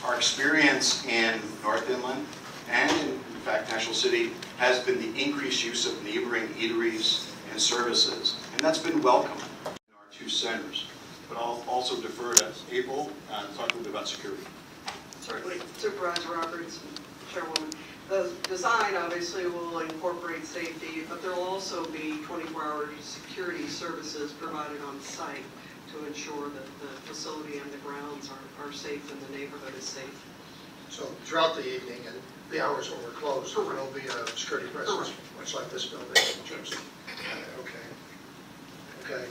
Our experience in North Inland and in fact National City has been the increased use of neighboring eateries and services, and that's been welcome in our two centers. But I'll also defer to April to talk a little bit about security. Certainly, Supervisor Roberts, Chairwoman. The design obviously will incorporate safety, but there will also be 24-hour security services provided on site to ensure that the facility and the grounds are safe and the neighborhood is safe. So throughout the evening and the hours when we're closed, there will be a security presence, much like this building in terms of, okay.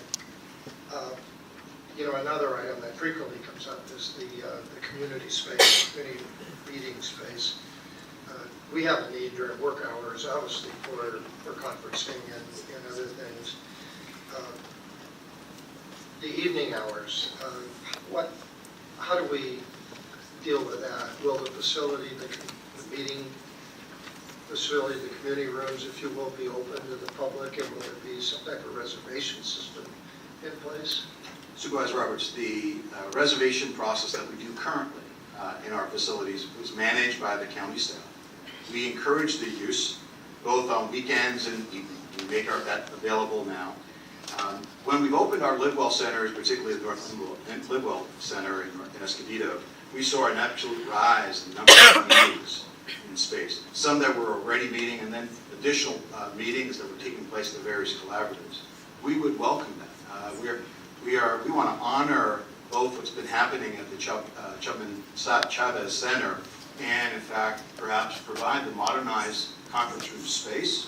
You know, another item that frequently comes up is the community space, community meeting space. We have a need during work hours, obviously, for conferencing and other things. The evening hours, how do we deal with that? Will the facility, the meeting facility, the community rooms, if you will, be open to the public, and will there be some type of reservation system in place? Supervisor Roberts, the reservation process that we do currently in our facilities is managed by the county staff. We encourage the use both on weekends and evenings. We make that available now. When we've opened our Livewell centers, particularly the North Livewell Center in Escondido, we saw an absolute rise in the number of meetings in space. Some that were already meeting, and then additional meetings that were taking place at the various collaboratives. We would welcome that. We want to honor both what's been happening at the Chapman Chavez Center, and in fact, perhaps provide the modernized conference room space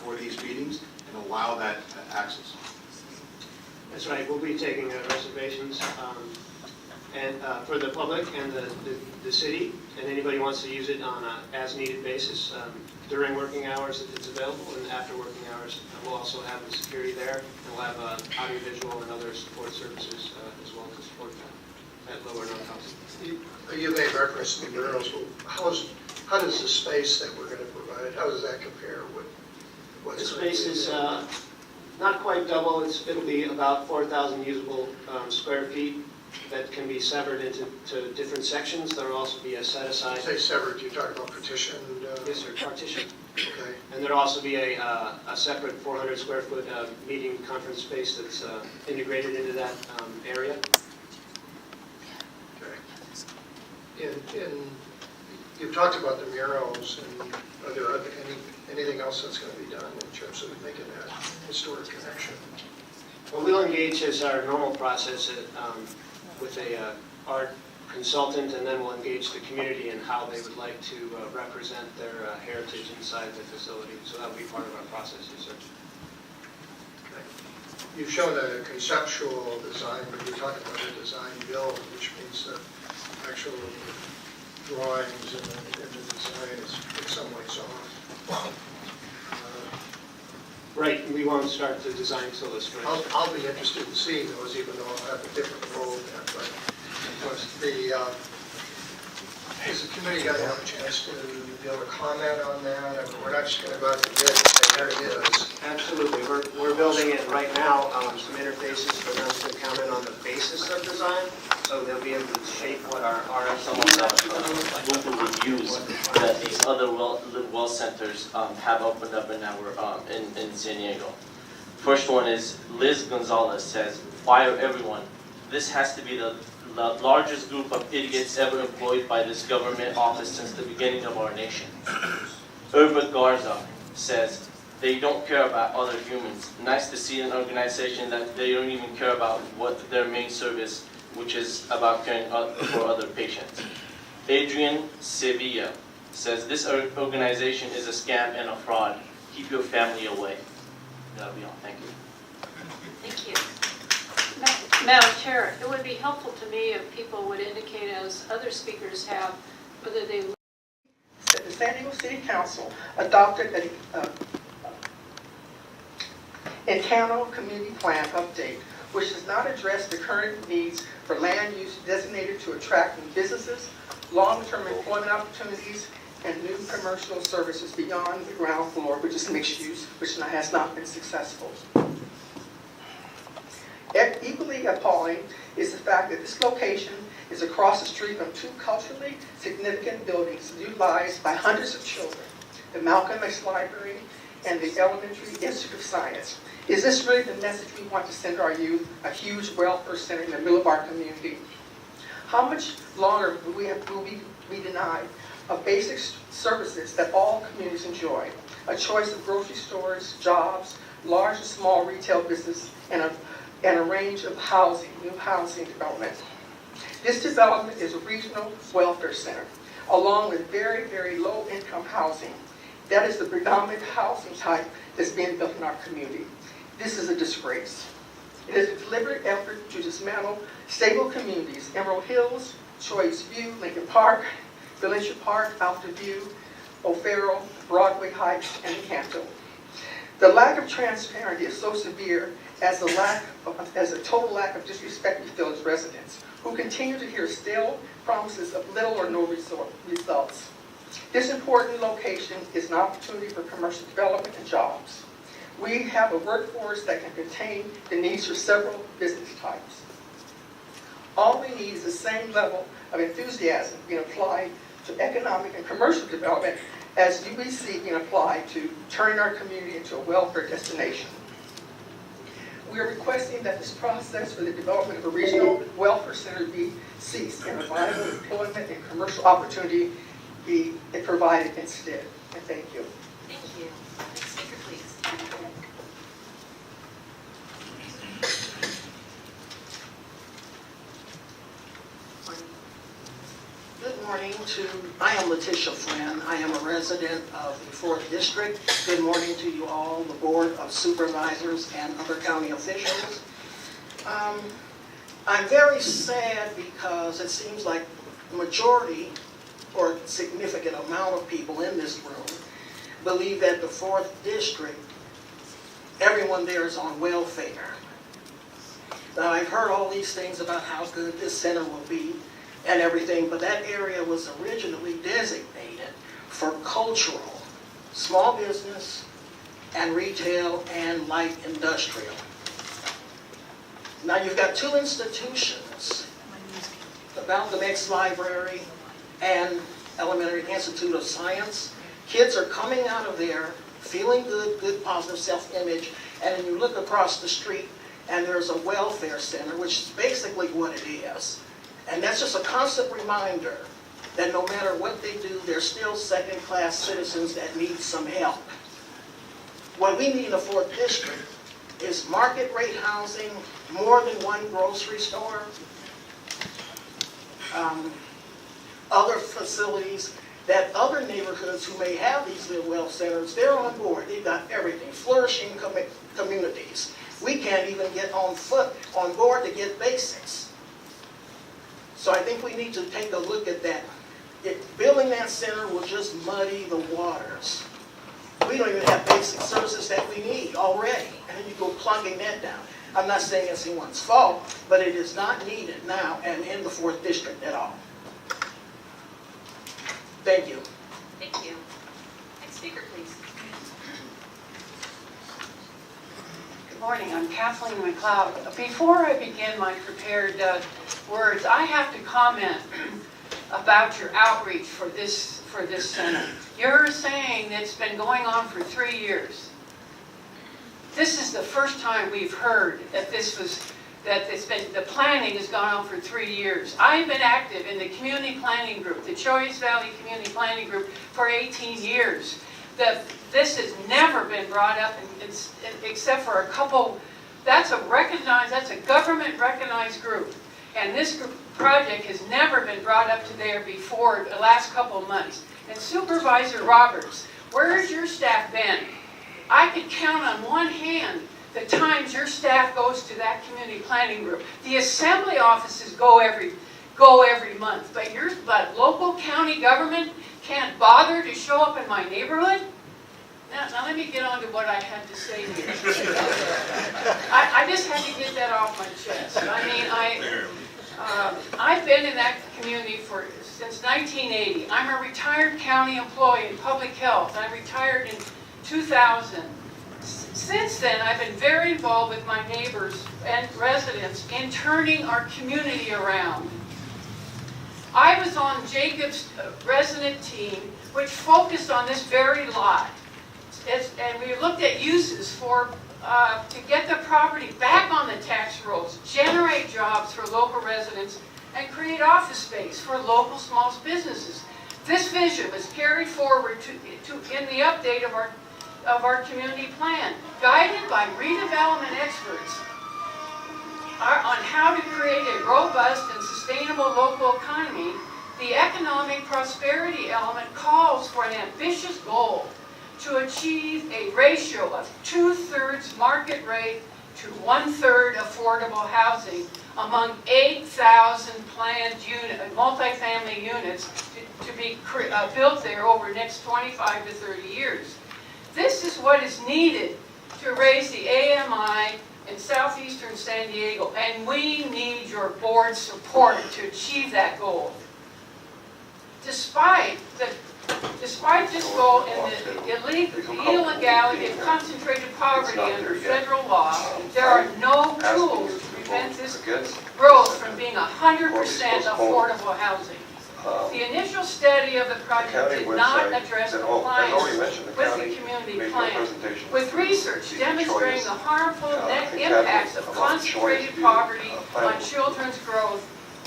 for these meetings and allow that access. That's right. We'll be taking reservations and for the public and the city, and anybody who wants to use it on an as-needed basis during working hours if it's available, and after working hours. We'll also have the security there, and we'll have audiovisual and other support services as well to support that at lower non-cost. You made reference to the murals. How does the space that we're going to provide, how does that compare with what's The space is not quite double. It'll be about 4,000 usable square feet that can be severed into different sections. There will also be a set aside. Say severed, you're talking about partitioned? Yes, sir, partition. Okay. And there'll also be a separate 400 square foot meeting conference space that's integrated into that area. You've talked about the murals, and are there anything else that's going to be done in terms of making that historic connection? Well, we'll engage as our normal process with a art consultant, and then we'll engage the community in how they would like to represent their heritage inside the facility. So that will be part of our process, yes, sir. Okay. You've shown a conceptual design, but you talked about a design build, which means the actual drawings and the design is in some ways off. Right, we won't start the design until this spring. I'll be interested in seeing those, even though I'll have a different role there. But of course, is the committee going to have a chance to be able to comment on that? I mean, we're not just going to go out to bid and say, there it is. Absolutely. We're building it right now, some interfaces for them to comment on the basis of design, so they'll be able to shape what our Some of the Google reviews that these other well centers have opened up in Sandiego. First one is Liz Gonzalez says, "Fire everyone. This has to be the largest group of idiots ever employed by this government office since the beginning of our nation." Herbert Garza says, "They don't care about other humans. Nice to see an organization that they don't even care about what their main service, which is about caring for other patients." Adrian Sevilla says, "This organization is a scam and a fraud. Keep your family away." That'll be all. Thank you. Thank you. Madam Chair, it would be helpful to me if people would indicate, as other speakers have, whether they... The San Diego City Council adopted an internal community plan update, which does not address the current needs for land use designated to attract new businesses, long-term employment opportunities, and new commercial services beyond the ground floor, which is mixed use, which has not been successful. Equally appalling is the fact that this location is across the street from two culturally significant buildings utilized by hundreds of children, the Malcolm X Library and the Elementary Institute of Science. Is this really the message we want to send our youth, a huge welfare center in the middle of our community? How much longer will we be denied of basic services that all communities enjoy? A choice of grocery stores, jobs, large and small retail business, and a range of housing, new housing development. This development is a regional welfare center, along with very, very low-income housing. That is the predominant housing type that's being built in our community. This is a disgrace. It is a deliberate effort to dismantle stable communities, Emerald Hills, Choice View, Lincoln Park, Valencia Park, Alta View, O'Farrell, Broadway Heights, and Canto. The lack of transparency is so severe as a total lack of disrespect we feel as residents, who continue to hear stale promises of little or no results. This important location is an opportunity for commercial development and jobs. We have a workforce that can contain the needs for several business types. All we need is the same level of enthusiasm being applied to economic and commercial development as we see being applied to turning our community into a welfare destination. We are requesting that this process for the development of a regional welfare center be ceased and a viable employment and commercial opportunity be provided instead. And thank you. Thank you. Next speaker, please. Good morning I am Letitia Flynn. I am a resident of the 4th District. Good morning to you all, the Board of Supervisors and other county officials. I'm very sad because it seems like the majority or significant amount of people in this room believe that the 4th District, everyone there is on welfare. Now, I've heard all these things about how good this center will be and everything, but that area was originally designated for cultural, small business, and retail, and light industrial. Now, you've got two institutions, the Malcolm X Library and Elementary Institute of Science. Kids are coming out of there feeling good positive self-image, and then you look across the street and there's a welfare center, which is basically what it is. And that's just a constant reminder that no matter what they do, they're still second-class citizens that need some help. What we need in the 4th District is market rate housing, more than one grocery store, other facilities that other neighborhoods who may have these little wealth centers, they're on board. They've got everything, flourishing communities. We can't even get on board to get basics. So I think we need to take a look at that. Building that center will just muddy the waters. We don't even have basic services that we need already, and then you go plunking that down. I'm not saying it's anyone's fault, but it is not needed now and in the 4th District at all. Thank you. Thank you. Next speaker, please. Good morning, I'm Kathleen McLeod. Before I begin my prepared words, I have to comment about your outreach for this center. You're saying it's been going on for 3 years. This is the first time we've heard that the planning has gone on for 3 years. I've been active in the community planning group, the Choice Valley Community Planning Group, for 18 years. This has never been brought up except for a couple. That's a government recognized group. And this project has never been brought up to there before the last couple of months. And Supervisor Roberts, where has your staff been? I could count on one hand the times your staff goes to that community planning group. The assembly offices go every month, but local county government can't bother to show up in my neighborhood? Now let me get on to what I had to say here. I just had to get that off my chest. I mean, I've been in that community since 1980. I'm a retired county employee in public health. I retired in 2000. Since then, I've been very involved with my neighbors and residents in turning our community around. I was on Jacob's resident team, which focused on this very lot. And we looked at uses to get the property back on the tax rolls, generate jobs for local residents, and create office space for local small businesses. This vision was carried forward in the update of our community plan, guided by redevelopment experts on how to create a robust and sustainable local economy. The economic prosperity element calls for an ambitious goal to achieve a ratio of 2/3 market rate to 1/3 affordable housing among 8,000 planned multifamily units to be built there over the next 25 to 30 years. This is what is needed to raise the AMI in southeastern San Diego, and we need your board's support to achieve that goal. Despite this goal and the illegality of concentrated poverty under federal law, there are no tools to prevent this growth from being 100% affordable housing. The initial study of the project did not address compliance with the community plan, with research demonstrating the harmful net impacts of concentrated poverty on children's growth.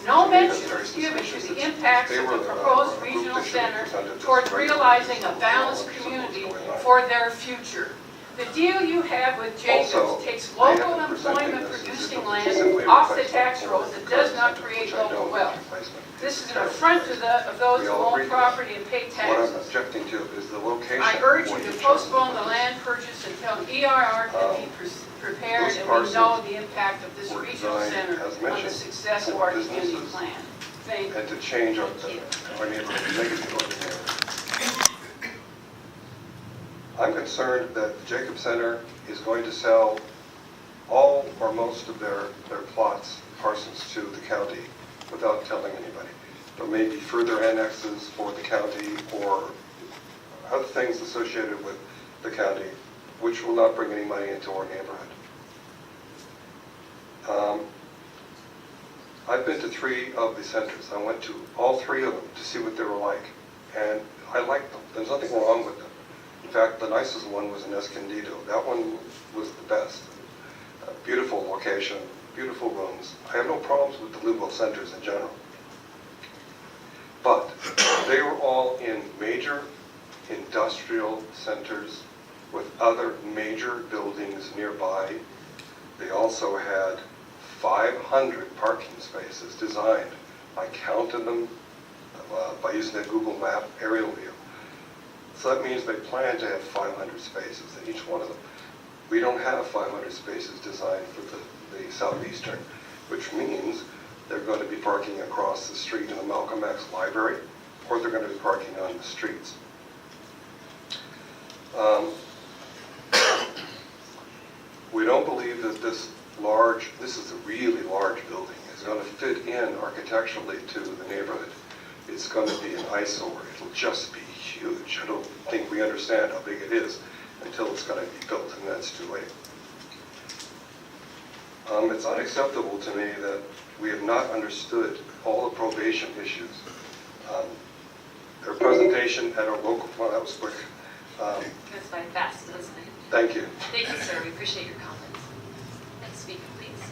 No mention was given to the impacts of the proposed regional center towards realizing a balanced community for their future. The deal you have with Jacobs takes local employment-producing land off the tax rolls and does not create local wealth. This is an affront to those who own property and pay What taxes. I'm objecting to is the location. I urge you where to chose postpone the place. land purchase until EIR can be prepared those and we know parcels the impact of this were regional designed, center as on the mentioned, success of for our community businesses. plan. Thank you. And to change our neighborhood, make it into our neighborhood. I'm concerned that the Jacob Center is going to sell all or most of their plots, parcels to the county without telling anybody. There may be further annexes for the county or other things associated with the county, which will not bring any money into our neighborhood. I've been to 3 of the centers. I went to all 3 of them to see what they were like, and I liked them. There's nothing wrong with them. In fact, the nicest one was in Escondido. That one was the best. Beautiful location, beautiful rooms. I have no problems with the Live-Well centers in general. But they were all in major industrial centers with other major buildings nearby. They also had 500 parking spaces designed. I counted them by using the Google Map aerial view. So that means they plan to have 500 spaces in each one of them. We don't have 500 spaces designed for the Southeastern, which means they're going to be parking across the street in the Malcolm X Library, or they're going to be parking on the streets. We don't believe that this is a really large building, is going to fit in architecturally to the neighborhood. It's going to be an eyesore. It'll just be huge. I don't think we understand how big it is until it's going to be built, and that's too late. It's unacceptable to me that we have not understood all the probation issues. Their presentation at our local, well, that was quick. That's by fast, doesn't it? Thank you. Thank you, sir. We appreciate your comments. Next speaker, please.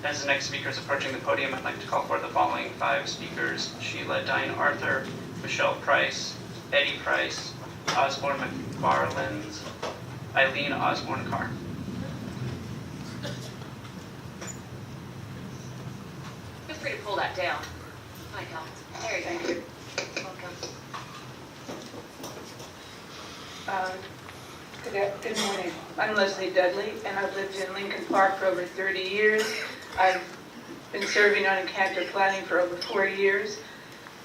As the next speaker is approaching the podium, I'd like to call for the following 5 speakers: Sheila Dine Arthur, Michelle Price, Eddie Price, Osborne McFarland, Eileen Osborne Carr. Feel free to pull that down. Might help. There you go. Thank you. Welcome. Good morning. I'm Leslie Dudley, and I've lived in Lincoln Park for over 30 years. I've been serving on encounter planning for over 4 years.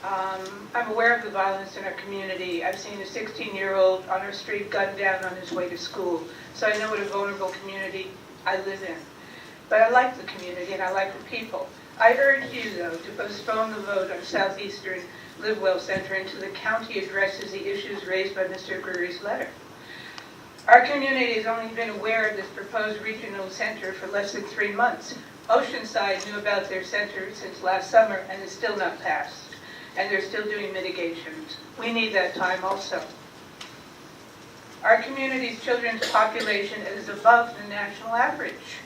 I'm aware of the violence in our community. I've seen a 16-year-old on our street gunned down on his way to school, so I know what a vulnerable community I live in. But I like the community and I like the people. I urge you, though, to postpone the vote on Southeastern Live-Well Center until the county addresses the issues raised by Mr. Gurry's letter. Our community has only been aware of this proposed regional center for less than 3 months. Oceanside knew about their center since last summer and is still not passed. and they're still doing mitigations. We need that time also. Our community's children's population is above the national average.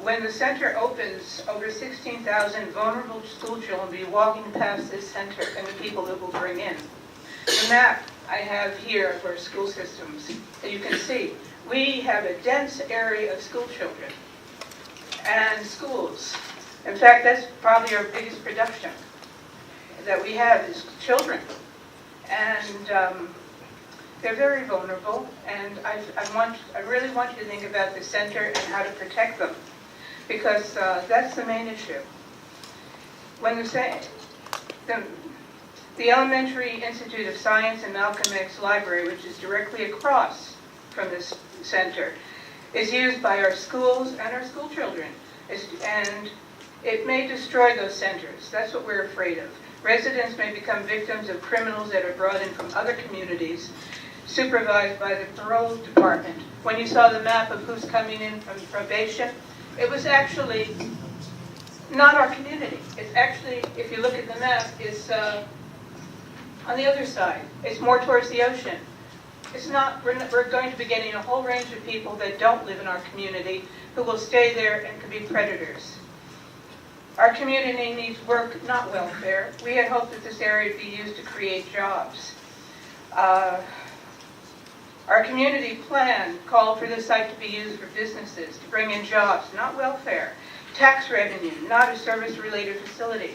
When the center opens, over 16,000 vulnerable school children will be walking past this center and the people it will bring in. The map I have here of our school systems, you can see, we have a dense area of school children and schools. In fact, that's probably our biggest production that we have is children. And they're very vulnerable, and I really want you to think about the center and how to protect them, because that's the main issue. When the Elementary Institute of Science and Malcolm X Library, which is directly across from this center, is used by our schools and our school children, and it may destroy those centers. That's what we're afraid of. Residents may become victims of criminals that are brought in from other communities, supervised by the parole department. When you saw the map of who's coming in from probation, it was actually not our community. It's actually, if you look at the map, it's on the other side. It's more towards the ocean. It's not, we're going to be getting a whole range of people that don't live in our community who will stay there and could be predators. Our community needs work, not welfare. We had hoped that this area would be used to create jobs. Our community plan called for this site to be used for businesses, to bring in jobs, not welfare. Tax revenue, not a service-related facility.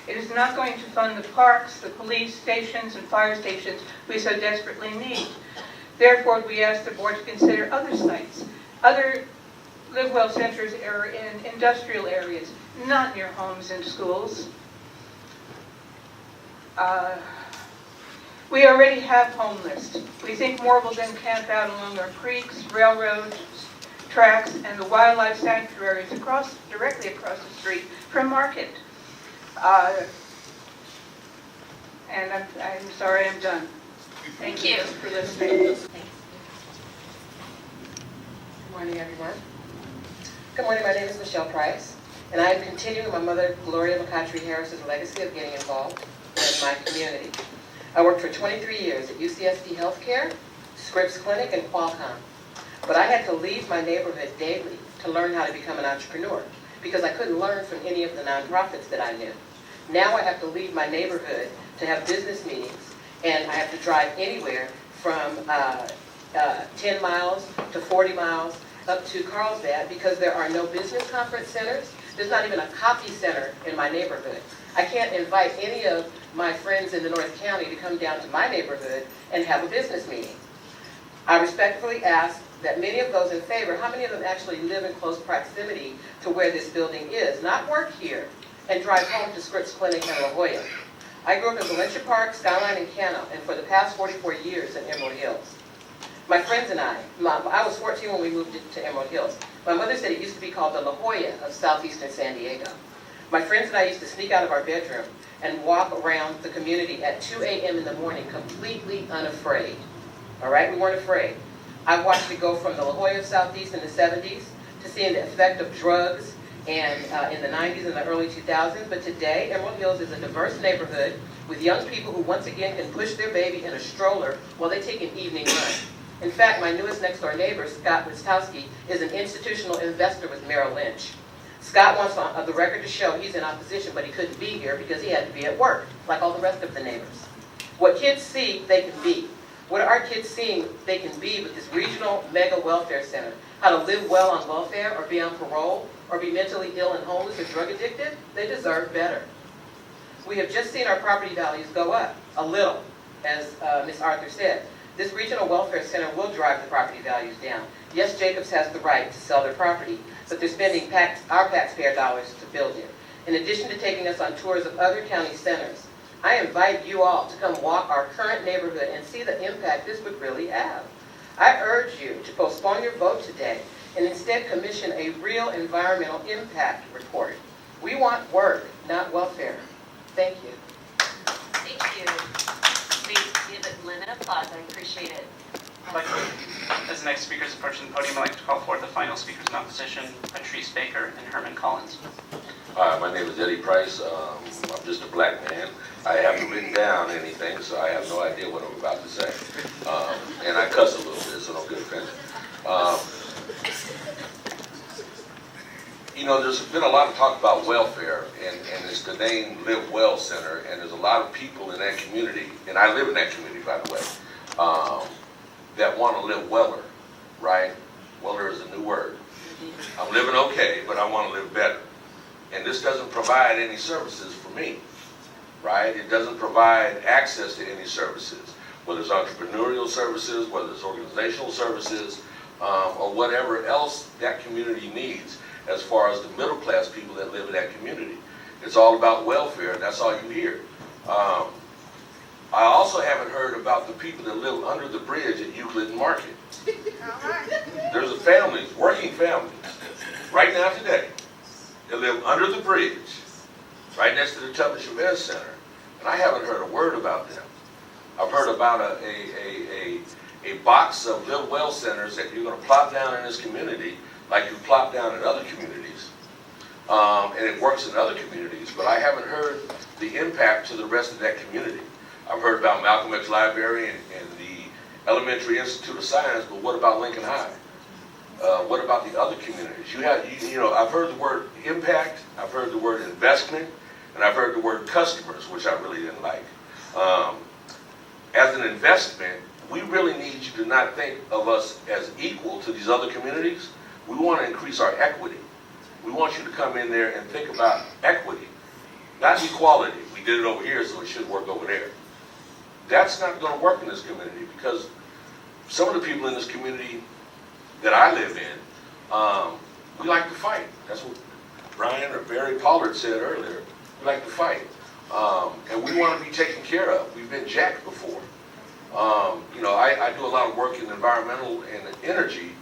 It is not going to fund the parks, the police stations, and fire stations we so desperately need. Therefore, we ask the board to consider other sites. Other live well centers are in industrial areas, not near homes and schools. We already have homeless. We think more will then camp out along our creeks, railroads, tracks, and the wildlife sanctuaries directly across the street from Market. And I'm sorry, I'm done. Thank you for listening. Good morning, everyone. Good morning, my name is Michelle Price, and I am continuing my mother, Gloria McCautry Harris's legacy of getting involved in my community. I worked for 23 years at UCSD Healthcare, Scripps Clinic, and Qualcomm. But I had to leave my neighborhood daily to learn how to become an entrepreneur because I couldn't learn from any of the nonprofits that I knew. Now I have to leave my neighborhood to have business meetings, and I have to drive anywhere from 10 miles to 40 miles up to Carlsbad because there are no business conference centers. There's not even a copy center in my neighborhood. I can't invite any of my friends in the North County to come down to my neighborhood and have a business meeting. I respectfully ask that many of those in favor, how many of them actually live in close proximity to where this building is, not work here, and drive home to Scripps Clinic and La Jolla. I grew up in Valencia Park, Skyline, and Cano, and for the past 44 years in Emerald Hills. My friends and I was 14 when we moved to Emerald Hills. My mother said it used to be called the La Jolla of southeastern San Diego. My friends and I used to sneak out of our bedroom and walk around the community at 2 a.m. in the morning completely unafraid. All right, we weren't afraid. I watched it go from the La Jolla of Southeast in the 70s to seeing the effect of drugs and in the 90s and the early 2000s. But today, Emerald Hills is a diverse neighborhood with young people who once again can push their baby in a stroller while they take an evening run. In fact, my newest next door neighbor, Scott Wistowski, is an institutional investor with Merrill Lynch. Scott wants on the record to show he's in opposition, but he couldn't be here because he had to be at work, like all the rest of the neighbors. What kids see, they can be. What are our kids seeing they can be with this regional mega welfare center? How to live well on welfare or be on parole or be mentally ill and homeless or drug addicted? They deserve better. We have just seen our property values go up a little, as Ms. Arthur said. This regional welfare center will drive the property values down. Yes, Jacobs has the right to sell their property, but they're spending our taxpayer dollars to build it. In addition to taking us on tours of other county centers, I invite you all to come walk our current neighborhood and see the impact this would really have. I urge you to postpone your vote today and instead commission a real environmental impact report. We want work, not welfare. Thank you. Thank you. Please give Lynn an applause. I appreciate it. As the next speakers approach the podium, I'd like to call forward the final speakers in opposition, Patrice Baker and Herman Collins. Hi, my name is Eddie Price. I'm just a black man. I haven't written down anything, so I have no idea what I'm about to say. And I cuss a little bit, so don't get offended. You know, there's been a lot of talk about welfare, and it's the name Live Well Center, and there's a lot of people in that community, and I live in that community, by the way, that want to live weller, right? Weller is a new word. I'm living okay, but I want to live better. And this doesn't provide any services for me, right? It doesn't provide access to any services, whether it's entrepreneurial services, whether it's organizational services, or whatever else that community needs as far as the middle class people that live in that community. It's all about welfare, and that's all you hear. I also haven't heard about the people that live under the bridge at Euclid and Market. There's a families, working families, right now today, that live under the bridge, right next to the Tubman Chavez Center, and I haven't heard a word about them. I've heard about a box of Live Well centers that you're going to plop down in this community like you plop down in other communities, and it works in other communities, but I haven't heard the impact to the rest of that community. I've heard about Malcolm X Library and the Elementary Institute of Science, but what about Lincoln High? What about the other communities? You know, I've heard the word impact, I've heard the word investment, and I've heard the word customers, which I really didn't like. As an investment, we really need you to not think of us as equal to these other communities. We want to increase our equity. We want you to come in there and think about equity, not equality. We did it over here, so it should work over there. That's not going to work in this community because some of the people in this community that I live in, we like to fight. That's what Brian or Barry Pollard said earlier. We like to fight. And we want to be taken care of. We've been jacked before. You know, I do a lot of work in environmental and energy.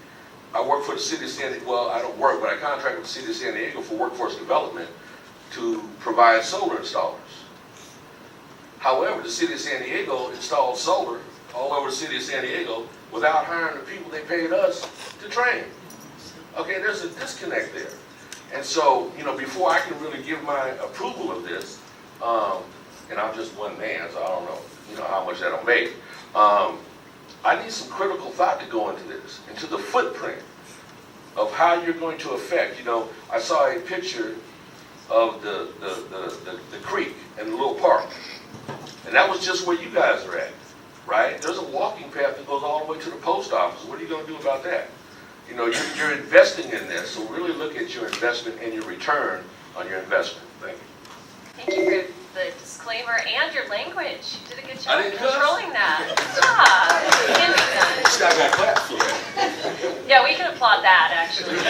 I work for the city of San Diego. Well, I don't work, but I contract with the city of San Diego for workforce development to provide solar installers. However, the city of San Diego installed solar all over the city of San Diego without hiring the people they paid us to train. Okay, there's a disconnect there. And so, you know, before I can really give my approval of this, and I'm just one man, so I don't know, you know, how much that'll make. I need some critical thought to go into this, into the footprint of how you're going to affect. You know, I saw a picture of the creek and the little park, and that was just where you guys are at, right? There's a walking path that goes all the way to the post office. What are you going to do about that? You know, you're investing in this, so really look at your investment and your return on your investment. Thank you. Thank you for the disclaimer and your language. You did a good job I didn't cuss. controlling that. Yeah, can be done. I got clapped for that. Yeah, we can applaud that, actually.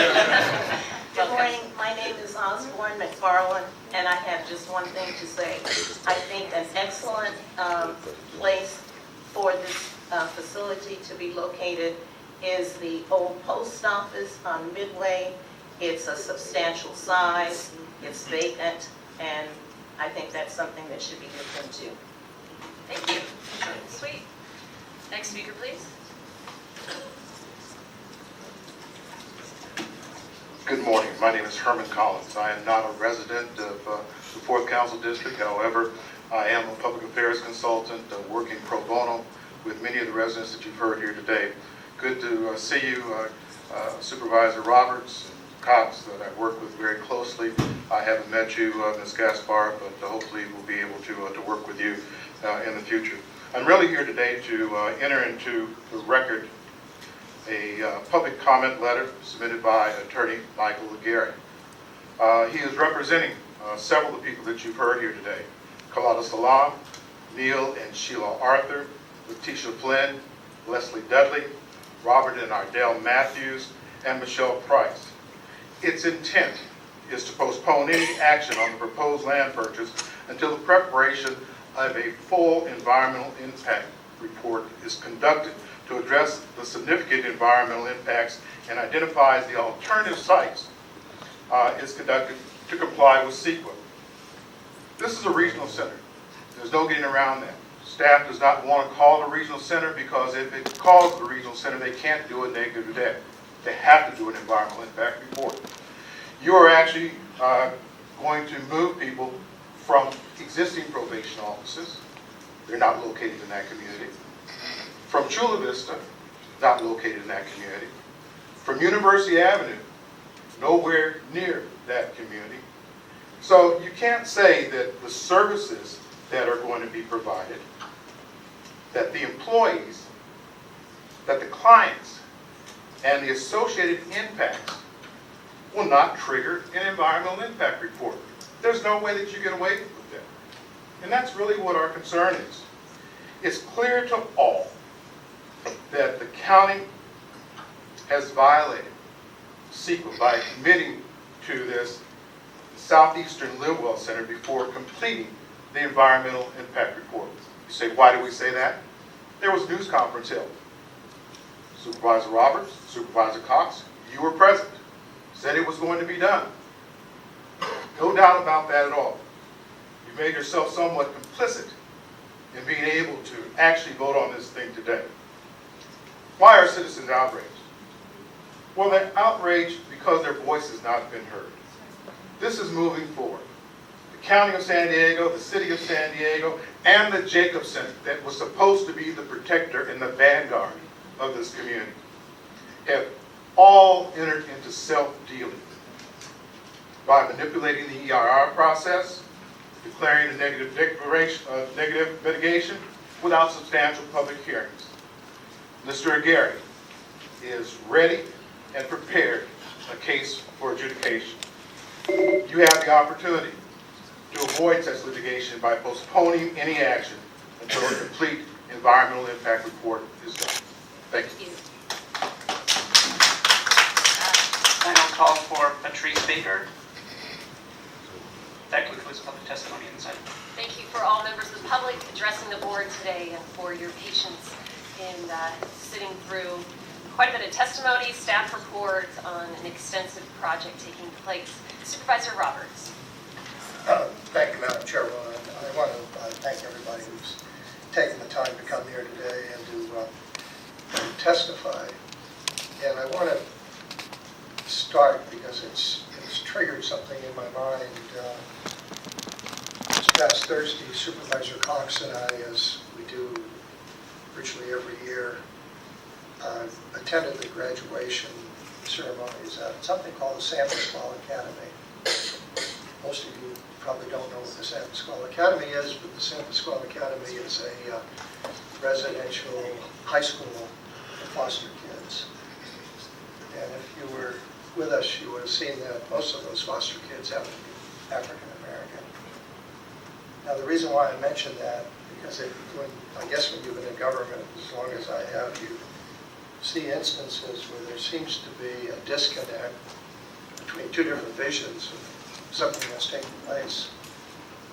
Good morning, my name is Osborne McFarland, and I have just one thing to say. I think an excellent place for this facility to be located is the old post office on Midway. It's a substantial size, it's vacant, and I think that's something that should be looked into. Thank you. Sweet. Next speaker, please. Good morning. My name is Herman Collins. I am not a resident of the 4th Council District. However, I am a public affairs consultant working pro bono with many of the residents that you've heard here today. Good to see you, Supervisor Roberts and Cox, that I work with very closely. I haven't met you, Ms. Gaspar, but hopefully we'll be able to work with you in the future. I'm really here today to enter into the record a public comment letter submitted by Attorney Michael Aguirre. He is representing several of the people that you've heard here today: Kalada Salam, Neil and Sheila Arthur, Letitia Flynn, Leslie Dudley, Robert and Ardell Matthews, and Michelle Price. Its intent is to postpone any action on the proposed land purchase until the preparation of a full environmental impact report is conducted to address the significant environmental impacts and identifies the alternative sites is conducted to comply with CEQA. This is a regional center. There's no getting around that. Staff does not want to call it a regional center because if it calls it a regional center, they can't do a negative debt. They have to do an environmental impact report. You are actually going to move people from existing probation offices. They're not located in that community. From Chula Vista, not located in that community. From University Avenue, nowhere near that community. So you can't say that the services that are going to be provided, that the employees, that the clients, and the associated impacts will not trigger an environmental impact report. There's no way that you get away with that. And that's really what our concern is. It's clear to all that the county has violated CEQA by committing to this Southeastern Live Well Center before completing the environmental impact report. You say, why do we say that? There was a news conference held. Supervisor Roberts, Supervisor Cox, you were present, said it was going to be done. No doubt about that at all. You made yourself somewhat complicit in being able to actually vote on this thing today. Why are citizens outraged? Well, they're outraged because their voice has not been heard. This is moving forward. The County of San Diego, the City of San Diego, and the Jacobson, that was supposed to be the protector and the vanguard of this community, have all entered into self-dealing by manipulating the EIR process, declaring a negative mitigation without substantial public hearings. Mr. Aguirre is ready and prepared a case for adjudication. You have the opportunity to avoid such litigation by postponing any action until a complete environmental impact report is done. Thank you. Final call for Patrice Baker. That concludes public testimony inside. Thank you for all members of the public addressing the board today and for your patience in sitting through quite a bit of testimony, staff report on an extensive project taking place. Supervisor Roberts. Thank you, Madam Chairwoman. I want to thank everybody who's taken the time to come here today and to testify. And I want to start because it's triggered something in my mind. This past Thursday, Supervisor Cox and I, as we do virtually every year, attended the graduation ceremonies at something called the San Pasquale Academy. Most of you probably don't know what the San Pasquale Academy is, but the San Pasquale Academy is a residential high school for foster kids. And if you were with us, you would have seen that most of those foster kids happen to be African American. Now, the reason why I mention that, because I guess when you've been in government as long as I have, you see instances where there seems to be a disconnect between two different visions of something that's taking place.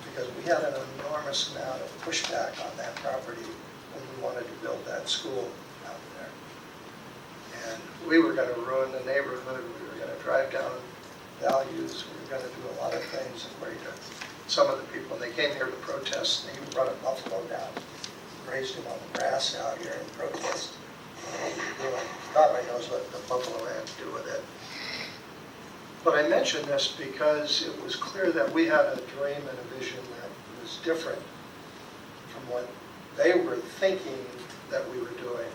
Because we had an enormous amount of pushback on that property when we wanted to build that school out there. And we were going to ruin the neighborhood, we were going to drive down values, we were going to do a lot of things according to some of the people. And they came here to protest, and they even brought a buffalo down, raised him on the grass out here in protest. God only knows what the buffalo had to do with it. But I mention this because it was clear that we had a dream and a vision that was different from what they were thinking that we were doing.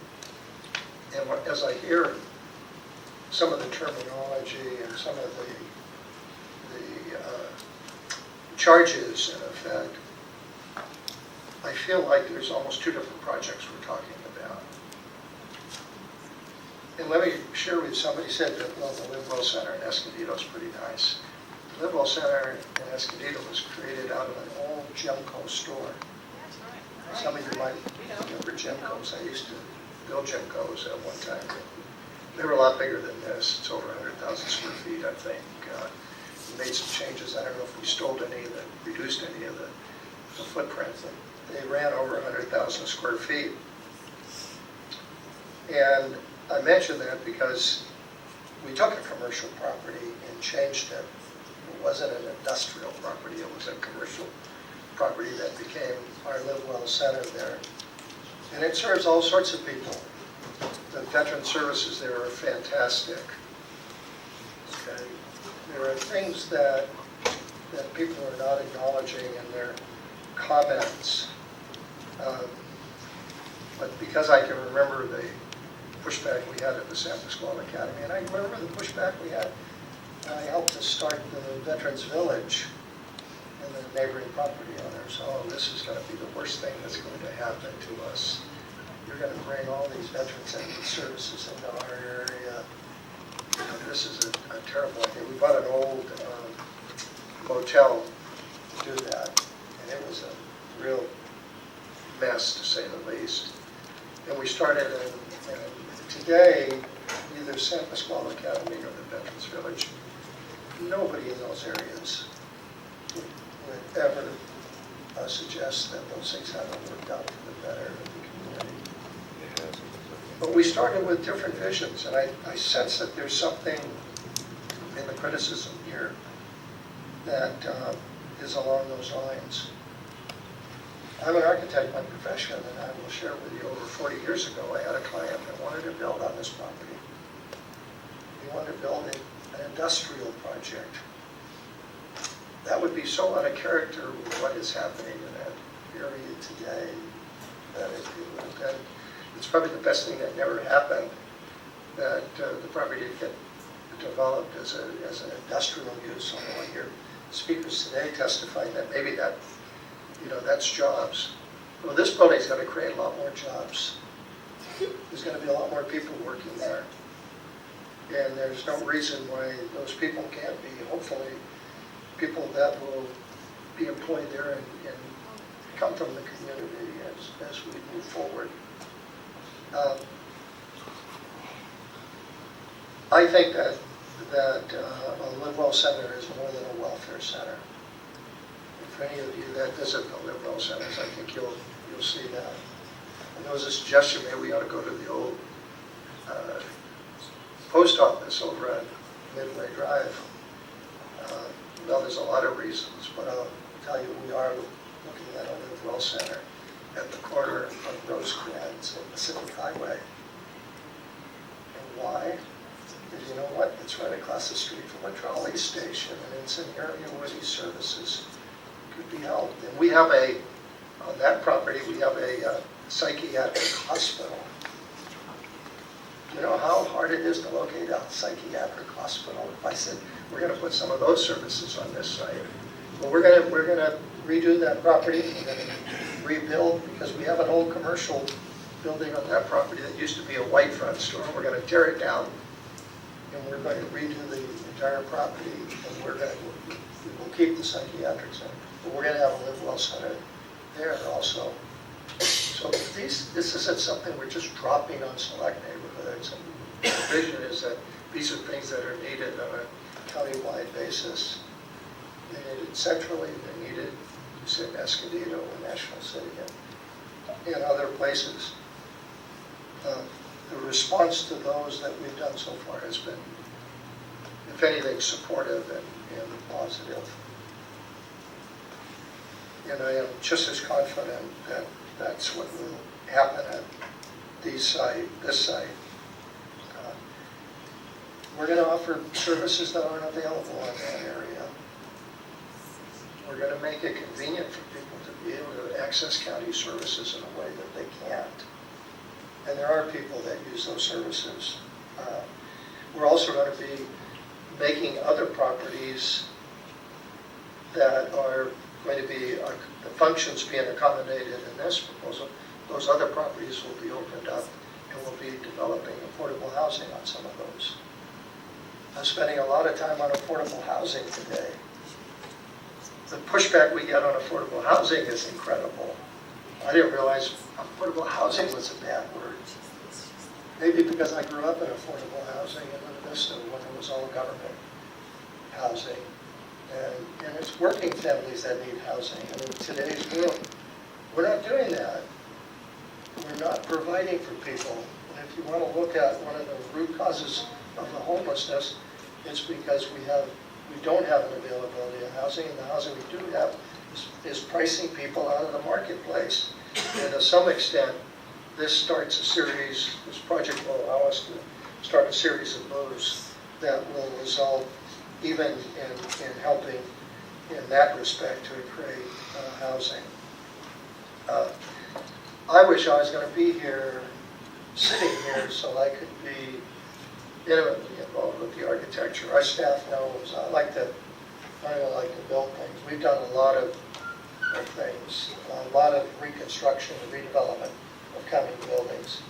And as I hear some of the terminology and some of the charges, in effect, I feel like there's almost two different projects we're talking about. And let me share with you, somebody said that, well, the Live Well Center in Escondido is pretty nice. The Live Well Center in Escondido was created out of an old Gemco store. Some of you might remember Gemcos. I used to build Gemcos at one time. They were a lot bigger than this. It's over 100,000 square feet, I think. We made some changes. I don't know if we stole any of the, reduced any of the footprint. They ran over 100,000 square feet. And I mention that because we took a commercial property and changed it. It wasn't an industrial property, it was a commercial property that became our Live Well Center there. And it serves all sorts of people. The veteran services there are fantastic. Okay. There are things that that people are not acknowledging in their comments. But because I can remember the pushback we had at the San Pasquale Academy, and I remember the pushback we had, I helped to start the Veterans Village, and the neighboring property owners, oh, this is going to be the worst thing that's going to happen to us. You're going to bring all these veterans and services into our area. You know, this is a terrible idea. We bought an old motel to do that, and it was a real mess, to say the least. And we started, and today, either San Pasquale Academy or the Veterans Village, nobody in those areas would ever suggest that those things haven't worked out for the better of the community. But we started with different visions, and I sense that there's something in the criticism here that is along those lines. I'm an architect by profession, and I will share with you, over 40 years ago, I had a client that wanted to build on this property. He wanted to build an industrial project. That would be so out of character with what is happening in that area today, that it would have been, it's probably the best thing that never happened, that the property did get developed as an industrial use. Although I hear speakers today testifying that maybe that, you know, that's jobs. Well, this building's going to create a lot more jobs. There's going to be a lot more people working there. And there's no reason why those people can't be, hopefully, people that will be employed there and come from the community as we move forward. I think that a Live Well Center is more than a welfare center. For any of you that visit the Live Well Centers, I think you'll see that. And there was a suggestion maybe we ought to go to the old post office over at Midway Drive. Well, there's a lot of reasons, but I'll tell you, we are looking at a Live Well Center at the corner of Rosecrans and Pacific Highway. And why? Because you know what? It's right across the street from a trolley station, and it's an area where these services could be held. And we have on that property, we have a psychiatric hospital. You know how hard it is to locate a psychiatric hospital? If I said, we're going to put some of those services on this site. Well, we're going to redo that property. We're going to rebuild, because we have an old commercial building on that property that used to be a white front store. We're going to tear it down, and we're going to redo the entire property, and we'll keep the psychiatric center. But we're going to have a Live Well Center there also. So this isn't something we're just dropping on select neighborhoods. And the vision is that these are things that are needed on a county-wide basis. They're needed centrally, they're needed in Escondido and National City and other places. The response to those that we've done so far has been, if anything, supportive and positive. And I am just as confident that that's what will happen at this site. We're going to offer services that aren't available in that area. We're going to make it convenient for people to be able to access county services in a way that they can't. And there are people that use those services. We're also going to be making other properties that are going to be, the functions being accommodated in this proposal, those other properties will be opened up, and we'll be developing affordable housing on some of those. I'm spending a lot of time on affordable housing today. The pushback we get on affordable housing is incredible. I didn't realize affordable housing was a bad word. Maybe because I grew up in affordable housing in Lynn Vista when it was all government housing. And it's working families that need housing. And in today's world, we're not doing that. We're not providing for people. And if you want to look at one of the root causes of the homelessness, it's because we don't have an availability of housing, and the housing we do have is pricing people out of the marketplace. And to some extent, this project will allow us to start a series of moves that will result even in helping in that respect to create housing. I wish I was going to be here, sitting here, so I could be intimately involved with the architecture. Our staff knows I like to build things. We've done a lot of things, a lot of reconstruction and redevelopment of county buildings.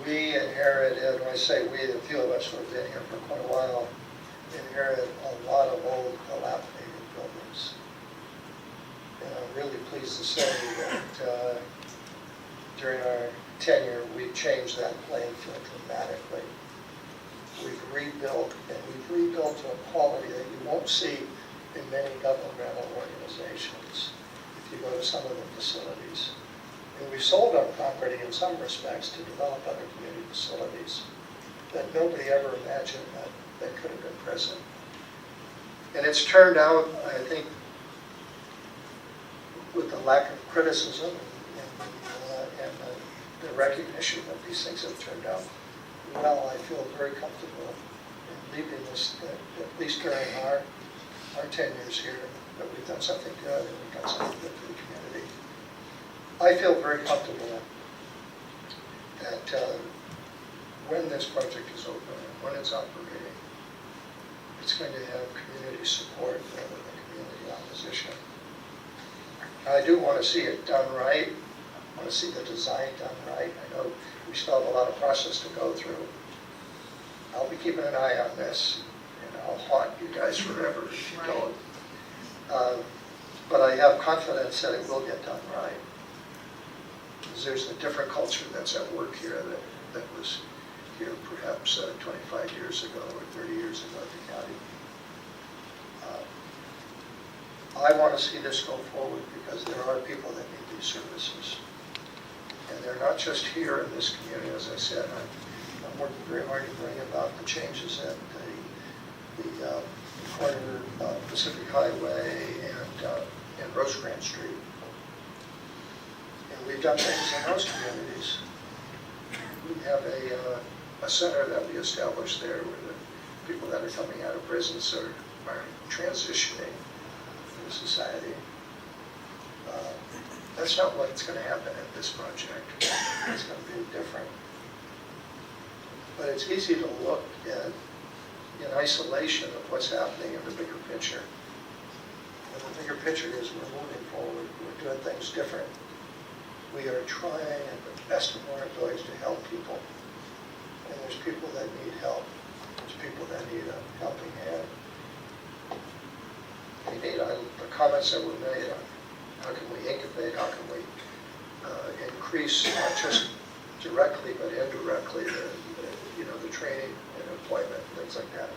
We inherited, when I say we, the few of us who have been here for quite a while, inherited a lot of old dilapidated buildings. And I'm really pleased to say that during our tenure, we've changed that playing field dramatically. We've rebuilt, and we've rebuilt to a quality that you won't see in many governmental organizations if you go to some of the facilities. And we sold our property in some respects to develop other community facilities that nobody ever imagined that could have been present. And it's turned out, I think, with the lack of criticism and the recognition that these things have turned out well, I feel very comfortable in leaving this, at least during our tenures here, that we've done something good and we've done something good for the community. I feel very comfortable that when this project is open and when it's operating, it's going to have community support rather than community opposition. I do want to see it done right. I want to see the design done right. I know we still have a lot of process to go through. I'll be keeping an eye on this, and I'll haunt you guys forever if you don't. But I have confidence that it will get done right. Because there's a different culture that's at work here that was here perhaps 25 years ago or 30 years ago at the county. I want to see this go forward because there are people that need these services. And they're not just here in this community, as I said. I'm working very hard to bring about the changes at the corner of Pacific Highway and Rosecrans Street. And we've done things in those communities. We have a center that we established there where the people that are coming out of prisons are transitioning into society. That's not what's going to happen in this project. It's going to be different. But it's easy to look at in isolation of what's happening in the bigger picture. And the bigger picture is we're moving forward. We're doing things different. We are trying at the best of our abilities to help people. And there's people that need help. There's people that need a helping hand. We need the comments that were made on how can we incubate, how can we increase not just directly but indirectly the training and employment and things like that.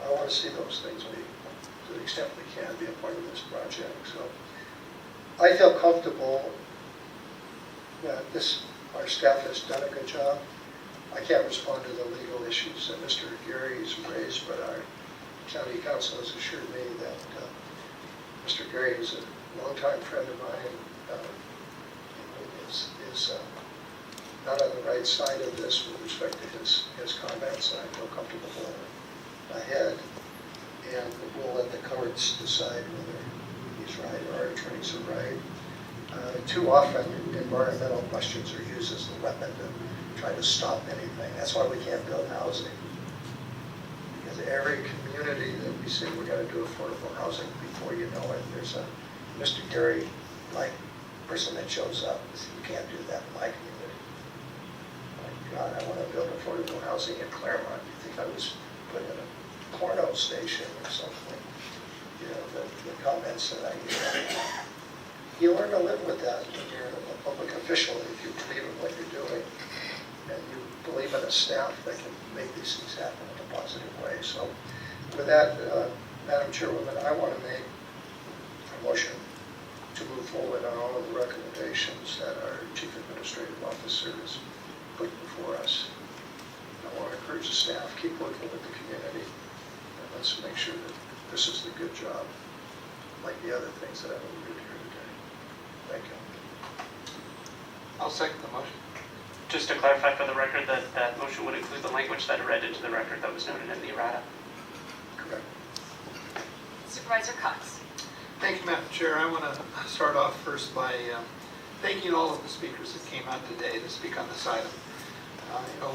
I want to see those things to the extent we can be a part of this project. So I feel comfortable that our staff has done a good job. I can't respond to the legal issues that Mr. Gary's raised, but our county council has assured me that Mr. Gary is a longtime friend of mine, is not on the right side of this with respect to his comments. I feel comfortable going ahead, and we'll let the courts decide whether he's right or our attorneys are right. Too often, environmental questions are used as the weapon to try to stop anything. That's why we can't build housing. Because every community that we say we're going to do affordable housing, before you know it, there's a Mr. Gary-like person that shows up and says, you can't do that in my community. My God, I want to build affordable housing in Claremont. You think I was put in a porno station or something? The comments that I hear. You learn to live with that when you're a public official, if you believe in what you're doing, and you believe in a staff that can make these things happen in a positive way. So with that, Madam Chairwoman, I want to make a motion to move forward on all of the recommendations that our Chief Administrative Officer has put before us. I want to encourage the staff, keep working with the community, and let's make sure that this is the good job, like the other things that I've alluded here today. Thank you. I'll second the motion. Just to clarify for the record, that motion would include the language that I read into the record that was noted in the errata. Correct. Supervisor Cox. Thank you, Madam Chair. I want to start off first by thanking all of the speakers that came out today to speak on this item.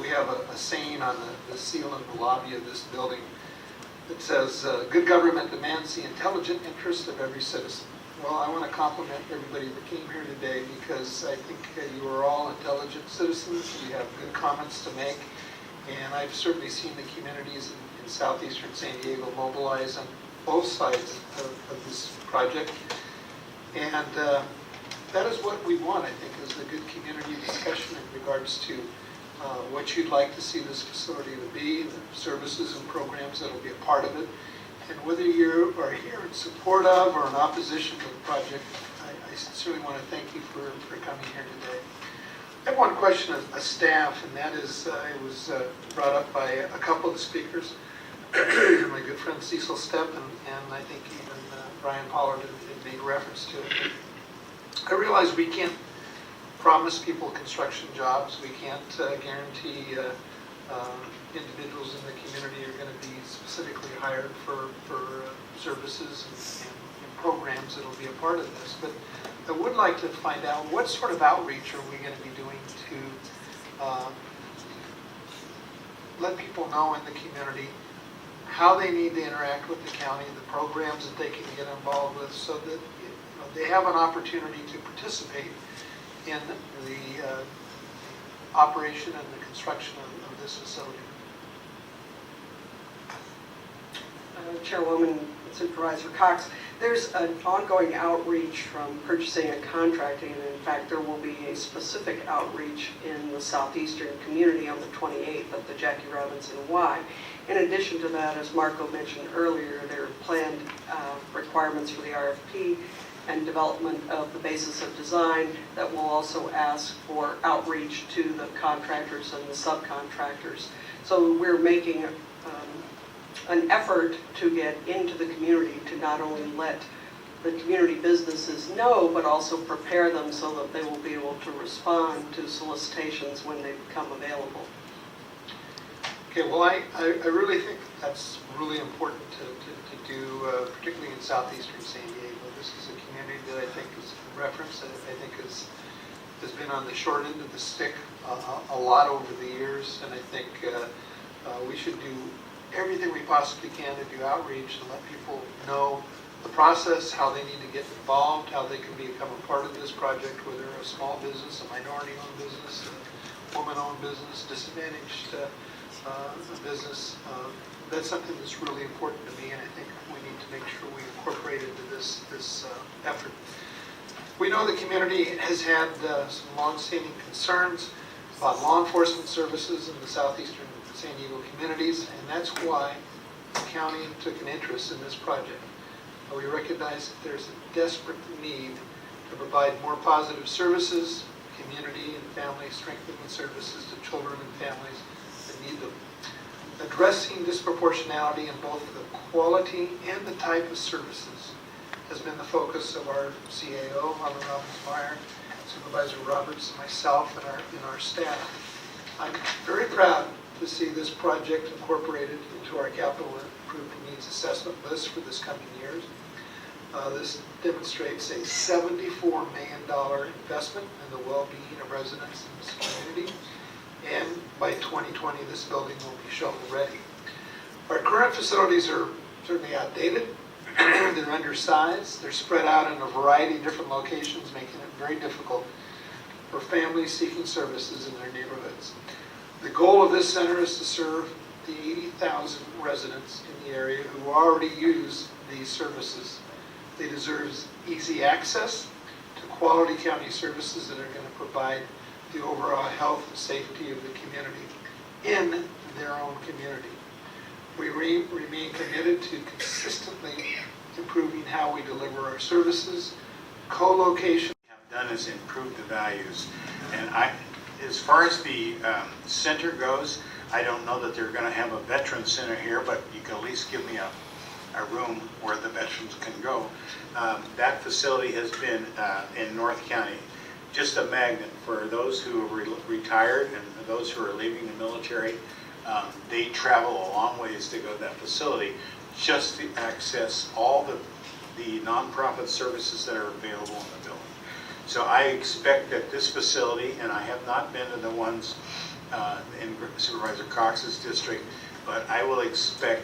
We have a saying on the seal in the lobby of this building that says, good government demands the intelligent interest of every citizen. Well, I want to compliment everybody that came here today because I think you are all intelligent citizens. You have good comments to make. And I've certainly seen the communities in southeastern San Diego mobilize on both sides of this project. And that is what we want, I think, is a good community discussion in regards to what you'd like to see this facility to be, the services and programs that will be a part of it. And whether you are here in support of or in opposition to the project, I sincerely want to thank you for coming here today. I have one question of staff, and that is, it was brought up by a couple of the speakers, my good friend Cecil Stepp, and I think even Brian Pollard had made reference to it. I realize we can't promise people construction jobs. We can't guarantee individuals in the community are going to be specifically hired for services and programs that will be a part of this. But I would like to find out what sort of outreach are we going to be doing to let people know in the community how they need to interact with the county, the programs that they can get involved with, so that they have an opportunity to participate in the operation and the construction of this facility. Chairwoman, Supervisor Cox, there's an ongoing outreach from purchasing and contracting, and in fact there will be a specific outreach in the southeastern community on the 28th at the Jackie Robinson Y. In addition to that, as Marco mentioned earlier, there are planned requirements for the RFP and development of the basis of design that will also ask for outreach to the contractors and the subcontractors. So we're making an effort to get into the community to not only let the community businesses know, but also prepare them so that they will be able to respond to solicitations when they become available. Okay, well, I really think that's really important to do, particularly in southeastern San Diego. This is a community that I think is referenced, that I think has been on the short end of the stick a lot over the years, and I think we should do everything we possibly can to do outreach and let people know the process, how they need to get involved, how they can become a part of this project, whether a small business, a minority-owned business, a woman-owned business, disadvantaged business. That's something that's really important to me, and I think we need to make sure we incorporate into this effort. We know the community has had some long-standing concerns about law enforcement services in the southeastern San Diego communities, and that's why the county took an interest in this project. We recognize that there's a desperate need to provide more positive services, community and family strengthening services to children and families that need them. Addressing disproportionality in both the quality and the type of services has been the focus of our CAO, Harlan Robbins-Meyer, Supervisor Roberts, and myself, and our staff. I'm very proud to see this project incorporated into our capital improvement needs assessment list for this coming years. This demonstrates a $74 million investment in the well-being of residents in this community, and by 2020 this building will be shovel ready. Our current facilities are certainly outdated. They're undersized. They're spread out in a variety of different locations, making it very difficult for families seeking services in their neighborhoods. The goal of this center is to serve the 80,000 residents in the area who already use these services. They deserve easy access to quality county services that are going to provide the overall health and safety of the community in their own community. We remain committed to consistently improving how we deliver our services. Co-location have done is improve the values. And as far as the center goes, I don't know that they're going to have a veteran center here, but you can at least give me a room where the veterans can go. That facility has been in North County just a magnet for those who have retired and those who are leaving the military. They travel a long ways to go to that facility just to access all the nonprofit services that are available in the building. So I expect that this facility, and I have not been to the ones in Supervisor Cox's district, but I will expect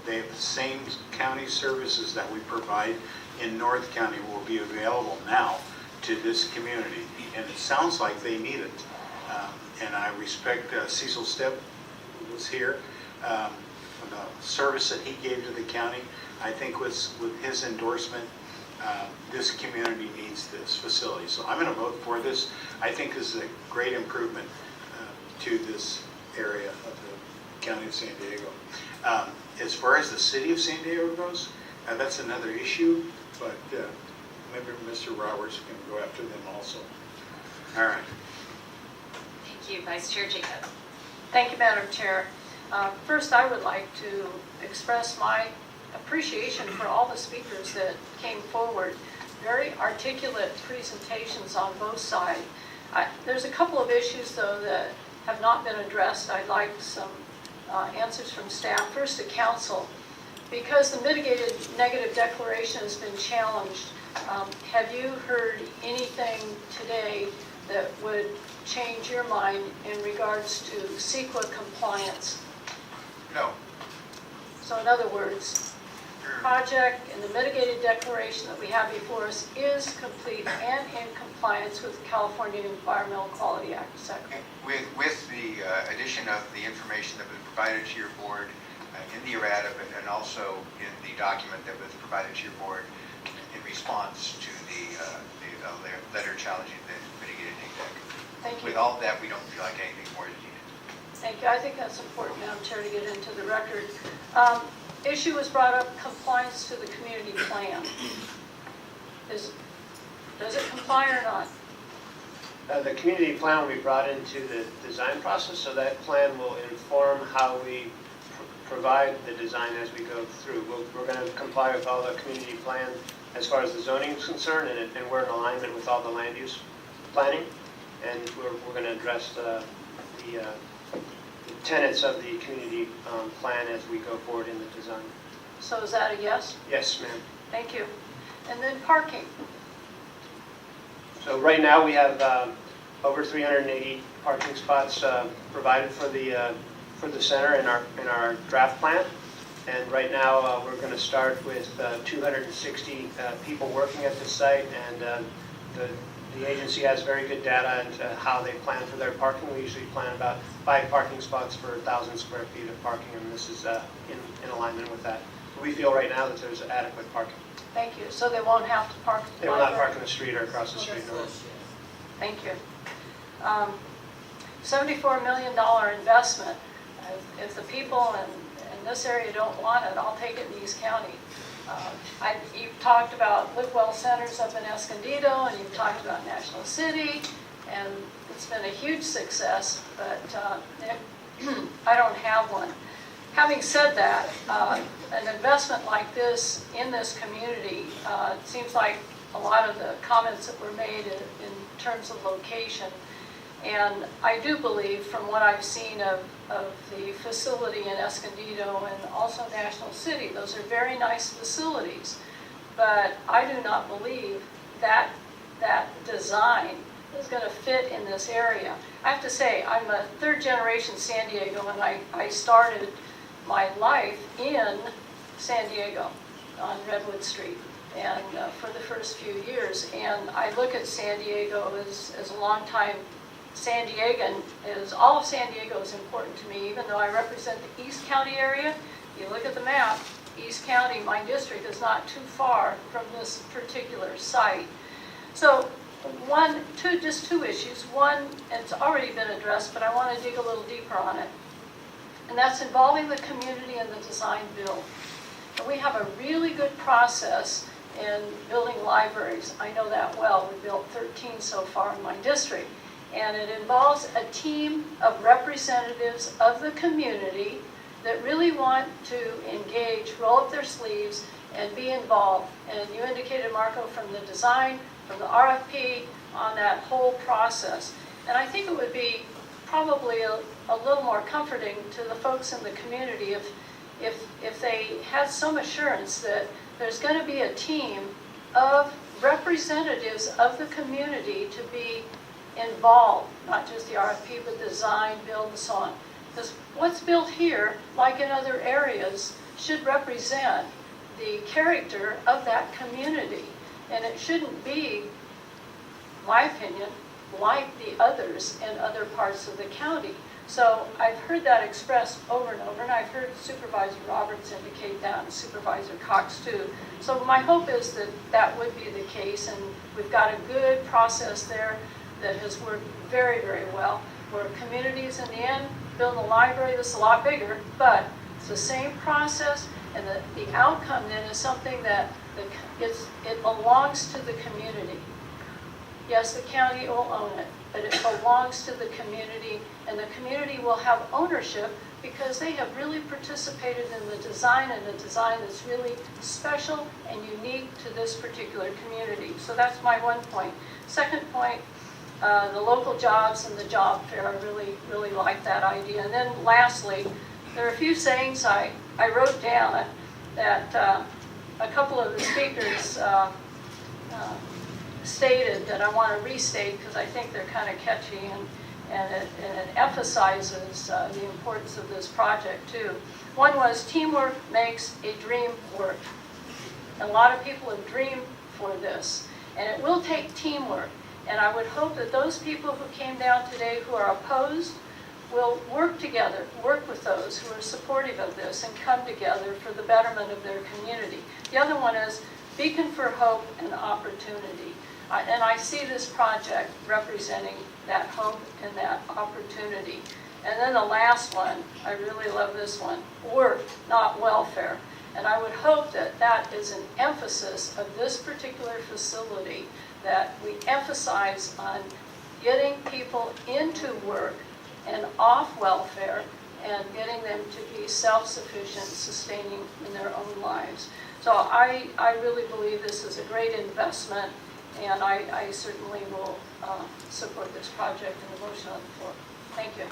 they have the same county services that we provide in North County will be available now to this community. And it sounds like they need it. And I respect Cecil Stepp, who was here. The service that he gave to the county, I think was with his endorsement, this community needs this facility. So I'm going to vote for this. I think this is a great improvement to this area of the county of San Diego. As far as the city of San Diego goes, that's another issue, but maybe Mr. Roberts can go after them also. All right. Thank you, Vice Chair Jacob. Thank you, Madam Chair. First, I would like to express my appreciation for all the speakers that came forward. Very articulate presentations on both sides. There's a couple of issues, though, that have not been addressed. I'd like some answers from staff. First, to council. Because the mitigated negative declaration has been challenged, have you heard anything today that would change your mind in regards to CEQA compliance? No. So in other words, project and the mitigated declaration that we have before us is complete and in compliance with the California Environmental Quality Act. Is that correct? With the addition of the information that was provided to your board in the errata, and also in the document that was provided to your board in response to the letter challenging the mitigated deck. Thank you. With all of that, we don't feel like anything more is needed. Thank you. I think that's important, Madam Chair, to get into the record. Issue was brought up, compliance to the community plan. Does it comply or not? The community plan will be brought into the design process, so that plan will inform how we provide the design as we go through. We're going to comply with all the community plan as far as the zoning is concerned, and we're in alignment with all the land use planning, and we're going to address the tenets of the community plan as we go forward in the design. So is that a yes? Yes, ma'am. Thank you. And then parking. So right now we have over 380 parking spots provided for the center in our draft plan, and right now we're going to start with 260 people working at this site, and the agency has very good data into how they plan for their parking. We usually plan about 5 parking spots per 1,000 square feet of parking, and this is in alignment with that. We feel right now that there's adequate parking. Thank you. So they won't have to park at the They will not library? park in the street or across the street. No. Thank you. $74 million investment. If the people in this area don't want it, I'll take it in East County. You've talked about live well centers up in Escondido, and you've talked about National City, and it's been a huge success, but I don't have one. Having said that, an investment like this in this community, it seems like a lot of the comments that were made in terms of location, and I do believe from what I've seen of the facility in Escondido and also National City, those are very nice facilities, but I do not believe that design is going to fit in this area. I have to say, I'm a third generation Sandiego, and I started my life in San Diego on Redwood Street, and for the first few years, and I look at San Diego as a long time San Diegan. All of San Diego is important to me, even though I represent the East County area. If you look at the map, East County, my district, is not too far from this particular site. So just two issues. One, it's already been addressed, but I want to dig a little deeper on it, and that's involving the community in the design build. And we have a really good process in building libraries. I know that well. We built 13 so far in my district. And it involves a team of representatives of the community that really want to engage, roll up their sleeves, and be involved. And you indicated, Marco, from the design, from the RFP, on that whole process. And I think it would be probably a little more comforting to the folks in the community if they had some assurance that there's going to be a team of representatives of the community to be involved, not just the RFP, but design, build, and so on. Because what's built here, like in other areas, should represent the character of that community. And it shouldn't be, my opinion, like the others in other parts of the county. So I've heard that expressed over and over, and I've heard Supervisor Roberts indicate that, and Supervisor Cox too. So my hope is that that would be the case, and we've got a good process there that has worked very, very well, where communities in the end build a library that's a lot bigger, but it's the same process, and the outcome then is something that it belongs to the community. Yes, the county will own it, but it belongs to the community, and the community will have ownership because they have really participated in the design, and a design that's really special and unique to this particular community. So that's my one point. Second point, the local jobs and the job fair, I really, really like that idea. And then lastly, there are a few sayings I wrote down that a couple of the speakers stated that I want to restate because I think they're kind of catchy, and it emphasizes the importance of this project too. One was, teamwork makes a dream work. A lot of people have dreamed for this, and it will take teamwork. And I would hope that those people who came down today who are opposed will work together, work with those who are supportive of this, and come together for the betterment of their community. The other one is beacon for hope and opportunity. And I see this project representing that hope and that opportunity. And then the last one, I really love this one, work, not welfare. And I would hope that that is an emphasis of this particular facility, that we emphasize on getting people into work and off welfare and getting them to be self-sufficient, sustaining in their own lives. So I really believe this is a great investment, and I certainly will support this project and the motion on the floor. Thank you.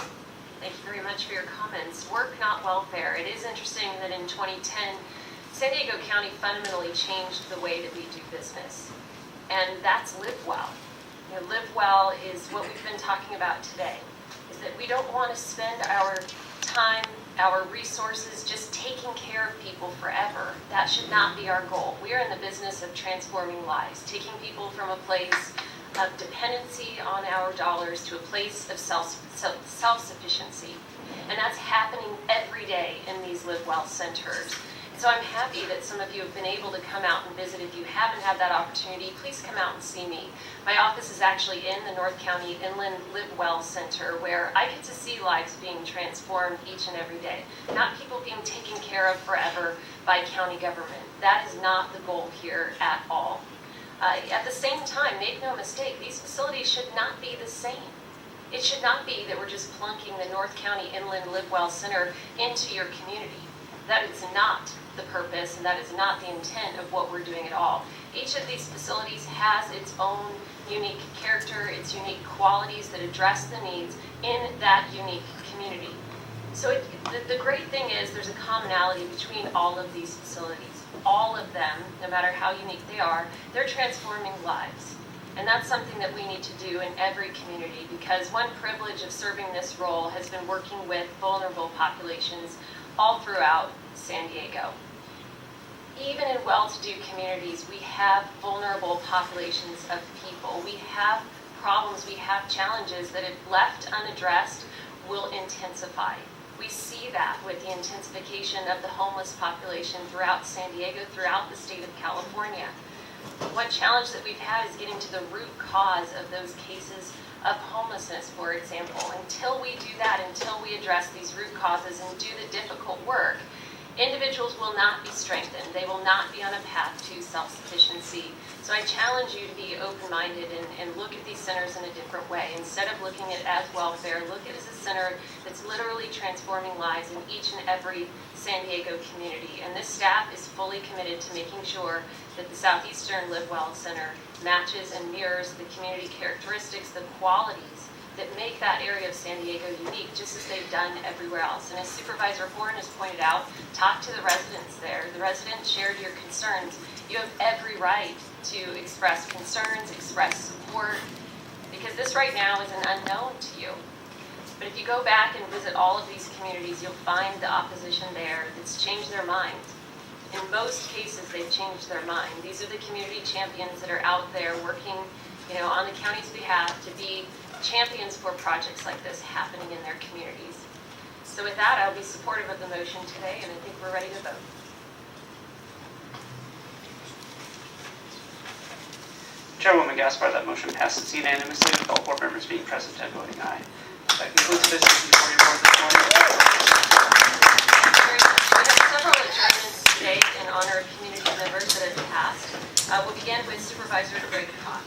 Thank you very much for your comments. Work, not welfare. It is interesting that in 2010, San Diego County fundamentally changed the way that we do business. And that's live well. You know, live well is what we've been talking about today, is that we don't want to spend our time, our resources just taking care of people forever. That should not be our goal. We are in the business of transforming lives, taking people from a place of dependency on our dollars to a place of self-sufficiency. And that's happening every day in these Live Well centers. So I'm happy that some of you have been able to come out and visit. If you haven't had that opportunity, please come out and see me. My office is actually in the North County Inland Live Well Center, where I get to see lives being transformed each and every day. Not people being taken care of forever by county government. That is not the goal here at all. At the same time, make no mistake, these facilities should not be the same. It should not be that we're just plunking the North County Inland Live Well Center into your community. That is not the purpose, and that is not the intent of what we're doing at all. Each of these facilities has its own unique character, its unique qualities that address the needs in that unique community. So the great thing is there's a commonality between all of these facilities. All of them, no matter how unique they are, they're transforming lives. And that's something that we need to do in every community, because one privilege of serving this role has been working with vulnerable populations all throughout San Diego. Even in well-to-do communities, we have vulnerable populations of people. We have problems, we have challenges that if left unaddressed will intensify. We see that with the intensification of the homeless population throughout San Diego, throughout the state of California. One challenge that we've had is getting to the root cause of those cases of homelessness, for example. Until we do that, until we address these root causes and do the difficult work, individuals will not be strengthened. They will not be on a path to self-sufficiency. So I challenge you to be open-minded and look at these centers in a different way. Instead of looking at it as welfare, look at it as a center that's literally transforming lives in each and every San Diego community. And this staff is fully committed to making sure that the Southeastern Live Well Center matches and mirrors the community characteristics, the qualities that make that area of San Diego unique, just as they've done everywhere else. And as Supervisor Horn has pointed out, talk to the residents there. The residents shared your concerns. You have every right to express concerns, express support, because this right now is an unknown to you. But if you go back and visit all of these communities, you'll find the opposition there that's changed their mind. In most cases, they've changed their mind. These are the community champions that are out there working, on the county's behalf to be champions for projects like this happening in their communities. So with that, I'll be supportive of the motion today, and I think we're ready to vote. Chairwoman Gaspar, that motion passes unanimously with all 4 members being present and voting aye. That concludes business before your board this morning. We have several adjournments today in honor of community members that have passed. We'll begin with Supervisor Greg Cox.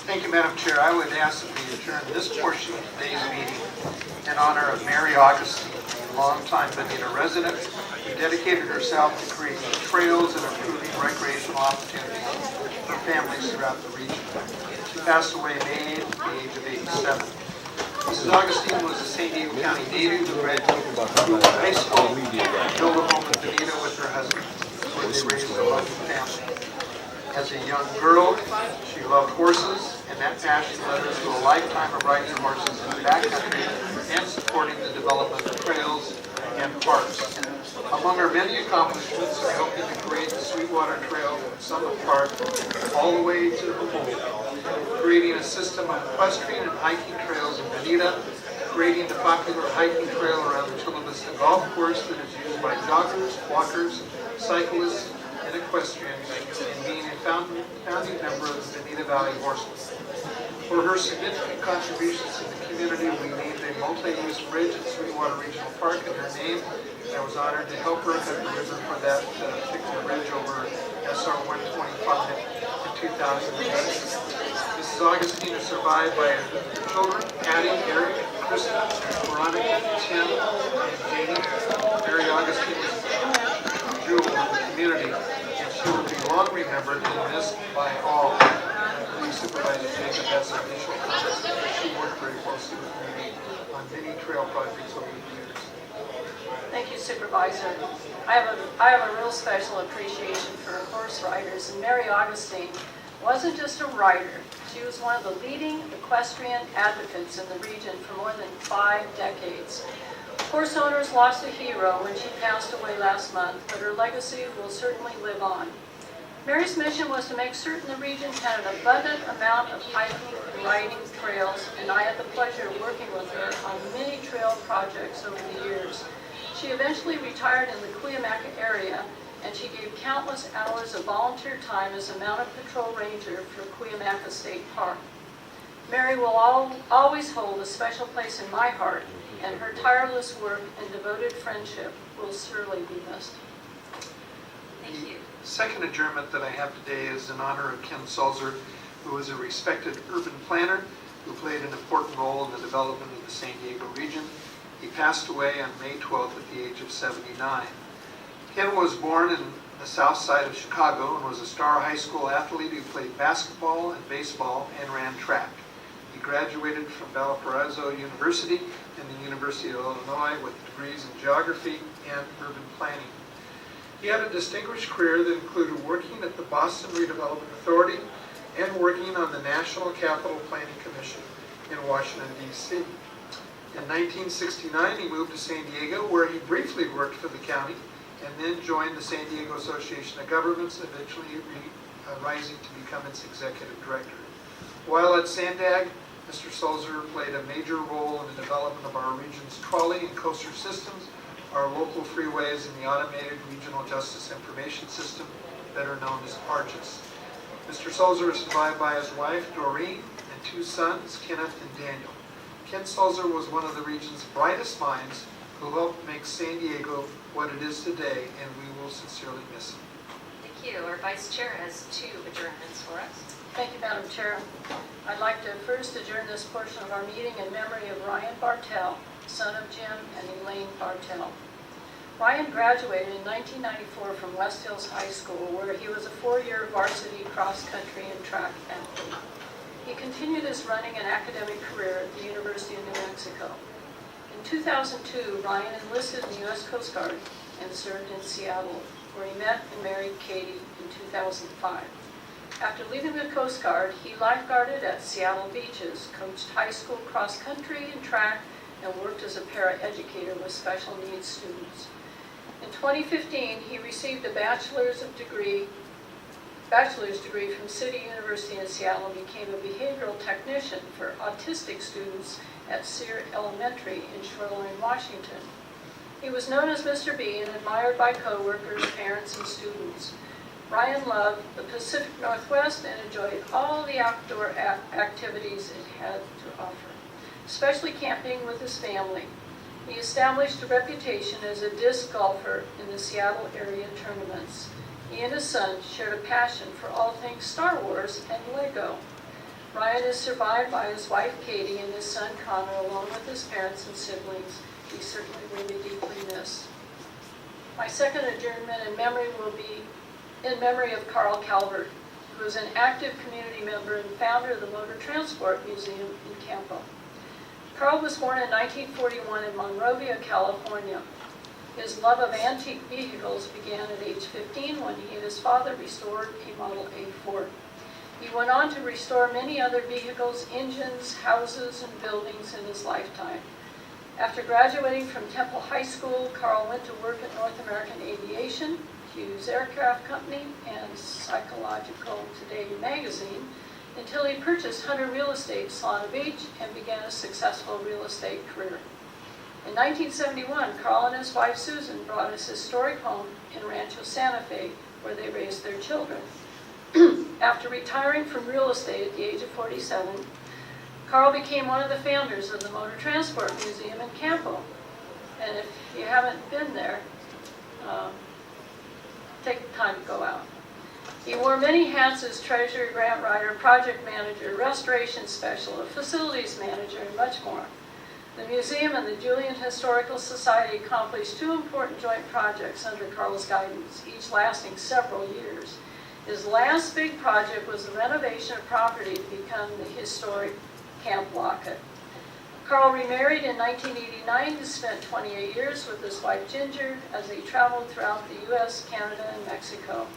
Thank you, Madam Chair. I would ask that we adjourn this portion of today's meeting in honor of Mary Augustine, a longtime Bonita resident who dedicated herself to creating trails and improving recreational opportunities for families throughout the region. She passed away in May at the age of 87. Mrs. Augustine was a San Diego County native who graduated from high school and built a home in Bonita with her husband, where they raised a loving family. As a young girl, she loved horses, and that passion led her to a lifetime of riding horses in the backcountry and supporting the development of trails and parks. Among her many accomplishments are helping to create the Sweetwater Trail from Summit Park all the way to Humboldt, creating a system of equestrian and hiking trails in Bonita, creating the popular hiking trail around the Chula Vista Golf Course that is used by joggers, walkers, cyclists, and equestrians, and being a founding member of the Bonita Valley Horse Club. For her significant contributions to the community, we named a multi-use bridge at Sweetwater Regional Park in her name. I was honored to help her cut the ribbon for that particular bridge over SR 125 in 2008. Mrs. Augustine is survived by her children, Addie, Eric, Kristen, Veronica, Tim, and Janie. Mary Augustine is a jewel of the community, and she will be long remembered and missed by all. Supervisor Jacob has some initial comments because she worked very closely with me on many trail projects over the years. Thank you, Supervisor. I have a real special appreciation for horse riders, and Mary Augustine wasn't just a rider. She was one of the leading equestrian advocates in the region for more than 5 decades. Horse owners lost a hero when she passed away last month, but her legacy will certainly live on. Mary's mission was to make certain the region had an abundant amount of hiking and riding trails, and I had the pleasure of working with her on many trail projects over the years. She eventually retired in the Cuyamaca area, and she gave countless hours of volunteer time as a mounted patrol ranger for Cuyamaca State Park. Mary will always hold a special place in my heart, and her tireless work and devoted friendship will surely be missed. Thank you. The second adjournment that I have today is in honor of Ken Sulzer, who was a respected urban planner who played an important role in the development of the San Diego region. He passed away on May 12th at the age of 79. Ken was born in the south side of Chicago and was a star high school athlete who played basketball and baseball and ran track. He graduated from Valparaiso University and the University of Illinois with degrees in geography and urban planning. He had a distinguished career that included working at the Boston Redevelopment Authority and working on the National Capital Planning Commission in Washington, D.C. In 1969, he moved to San Diego, where he briefly worked for the county, and then joined the San Diego Association of Governments, eventually rising to become its executive director. While at Sandag, Mr. Sulzer played a major role in the development of our region's trolley and coaster systems, our local freeways, and the Automated Regional Justice Information System, better known as ARJUS. Mr. Sulzer is survived by his wife, Doreen, and 2 sons, Kenneth and Daniel. Ken Sulzer was one of the region's brightest minds who helped make San Diego what it is today, and we will sincerely miss him. Thank you. Our Vice Chair has 2 adjournments for us. Thank you, Madam Chair. I'd like to first adjourn this portion of our meeting in memory of Ryan Bartell, son of Jim and Elaine Bartell. Ryan graduated in 1994 from West Hills High School, where he was a 4-year varsity cross-country and track athlete. He continued his running and academic career at the University of New Mexico. In 2002, Ryan enlisted in the U.S. Coast Guard and served in Seattle, where he met and married Katie in 2005. After leaving the Coast Guard, he lifeguarded at Seattle beaches, coached high school cross country and track, and worked as a paraeducator with special needs students. In 2015, he received a bachelor's degree from City University in Seattle and became a behavioral technician for autistic students at Sear Elementary in Shoreline, Washington. He was known as Mr. B and admired by coworkers, parents, and students. Ryan loved the Pacific Northwest and enjoyed all the outdoor activities it had to offer, especially camping with his family. He established a reputation as a disc golfer in the Seattle area tournaments. He and his son shared a passion for all things Star Wars and Lego. Ryan is survived by his wife Katie and his son Connor, along with his parents and siblings. He certainly will be deeply missed. My second adjournment in memory will be in memory of Carl Calvert, who is an active community member and founder of the Motor Transport Museum in Campo. Carl was born in 1941 in Monrovia, California. His love of antique vehicles began at age 15 when he and his father restored a Model A Ford. He went on to restore many other vehicles, engines, houses, and buildings in his lifetime. After graduating from Temple High School, Carl went to work at North American Aviation, Hughes Aircraft Company, and Psychological Today magazine until he purchased Hunter Real Estate, Solana Beach, and began a successful real estate career. In 1971, Carl and his wife Susan bought his historic home in Rancho Santa Fe, where they raised their children. After retiring from real estate at the age of 47, Carl became one of the founders of the Motor Transport Museum in Campo. And if you haven't been there, take the time to go out. He wore many hats as treasurer, grant writer, project manager, restoration specialist, facilities manager, and much more. The museum and the Julian Historical Society accomplished two important joint projects under Carl's guidance, each lasting several years. His last big project was the renovation of property to become the historic Camp Lockett. Carl remarried in 1989 and spent 28 years with his wife Ginger as they traveled throughout the U.S., Canada, and Mexico.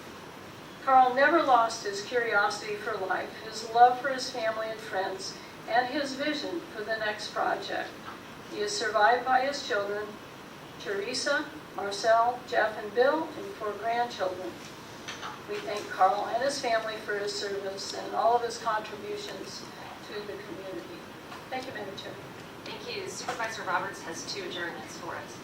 Carl never lost his curiosity for life, his love for his family and friends, and his vision for the next project. He is survived by his children, Teresa, Marcel, Jeff, and Bill, and 4 grandchildren. We thank Carl and his family for his service and all of his contributions to the community. Thank you, Madam Chair. Thank you. Supervisor Roberts has 2 adjournments for us.